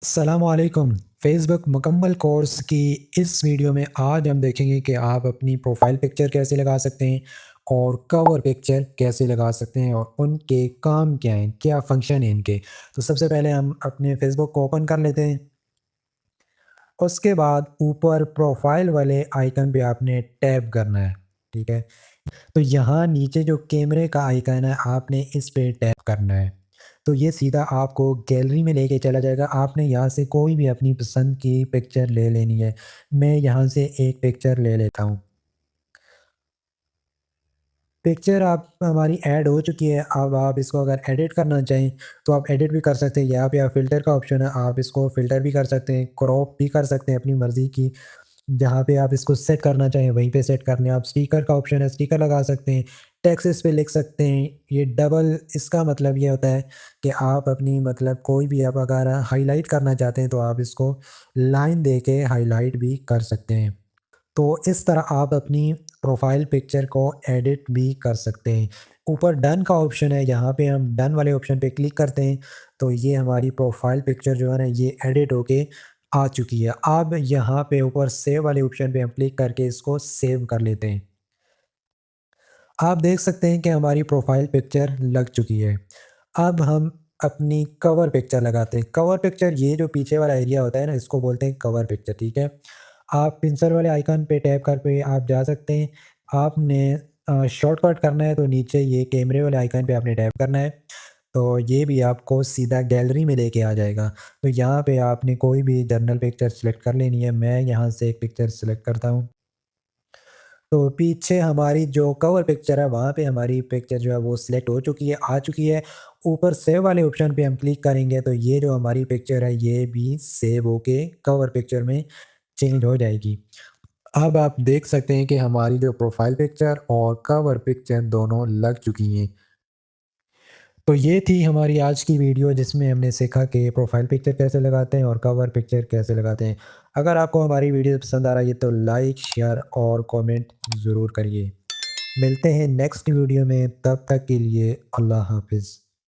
अस्सलामुअलैकुम। फ़ेसबुक मुकम्मल कोर्स की इस वीडियो में आज हम देखेंगे कि आप अपनी प्रोफ़ाइल पिक्चर कैसे लगा सकते हैं और कवर पिक्चर कैसे लगा सकते हैं और उनके काम क्या हैं, क्या फ़ंक्शन है इनके। तो सबसे पहले हम अपने फ़ेसबुक को ओपन कर लेते हैं। उसके बाद ऊपर प्रोफ़ाइल वाले आइकन पे आपने टैप करना है, ठीक है? तो यहाँ नीचे जो कैमरे का आइकन है आपने इस पे टैप करना है। तो ये सीधा आपको गैलरी में लेके चला जाएगा। आपने यहाँ से कोई भी अपनी पसंद की पिक्चर ले लेनी है। मैं यहाँ से एक पिक्चर ले लेता हूँ। पिक्चर आप हमारी ऐड हो चुकी है। अब आप इसको अगर एडिट करना चाहें तो आप एडिट भी कर सकते हैं। यहाँ पे आप फ़िल्टर का ऑप्शन है, आप इसको फ़िल्टर भी कर सकते हैं, क्रॉप भी कर सकते हैं अपनी मर्ज़ी की। जहाँ पे आप इसको सेट करना चाहें वहीं पे सेट कर लें। आप स्टिकर का ऑप्शन है, स्टिकर लगा सकते हैं, टेक्स्ट इस पे लिख सकते हैं। ये डबल इसका मतलब ये होता है कि आप अपनी मतलब कोई भी आप अगर हाइलाइट करना चाहते हैं तो आप इसको लाइन दे के हाइलाइट भी कर सकते हैं। तो इस तरह आप अपनी प्रोफ़ाइल पिक्चर को एडिट भी कर सकते हैं। ऊपर डन का ऑप्शन है, यहाँ पे हम डन वाले ऑप्शन पे क्लिक करते हैं, तो ये हमारी प्रोफ़ाइल पिक्चर जो है ना ये एडिट होके आ चुकी है। अब यहाँ पे ऊपर सेव वाले ऑप्शन पे हम क्लिक करके इसको सेव कर लेते हैं। आप देख सकते हैं कि हमारी प्रोफ़ाइल पिक्चर लग चुकी है। अब हम अपनी कवर पिक्चर लगाते हैं। कवर पिक्चर ये जो पीछे वाला एरिया होता है ना इसको बोलते हैं कवर पिक्चर, ठीक है? आप पिंसर वाले आइकन पे टैप करके आप जा सकते हैं। आपने शॉर्टकट करना है तो नीचे ये कैमरे वाले आइकन पे आपने टैप करना है। तो ये भी आपको सीधा गैलरी में लेके आ जाएगा। तो यहाँ पे आपने कोई भी जनरल पिक्चर सेलेक्ट कर लेनी है। मैं यहाँ से एक पिक्चर सेलेक्ट करता हूँ। तो पीछे हमारी जो कवर पिक्चर है वहाँ पे हमारी पिक्चर जो है वो सिलेक्ट हो चुकी है, आ चुकी है। ऊपर सेव वाले ऑप्शन पे हम क्लिक करेंगे तो ये जो हमारी पिक्चर है ये भी सेव होके कवर पिक्चर में चेंज हो जाएगी। अब आप देख सकते हैं कि हमारी जो प्रोफाइल पिक्चर और कवर पिक्चर दोनों लग चुकी हैं। तो ये थी हमारी आज की वीडियो जिसमें हमने सीखा कि प्रोफाइल पिक्चर कैसे लगाते हैं और कवर पिक्चर कैसे लगाते हैं। अगर आपको हमारी वीडियो पसंद आ रही है तो लाइक, शेयर और कमेंट ज़रूर करिए। मिलते हैं नेक्स्ट वीडियो में, तब तक के लिए अल्लाह हाफ़िज़।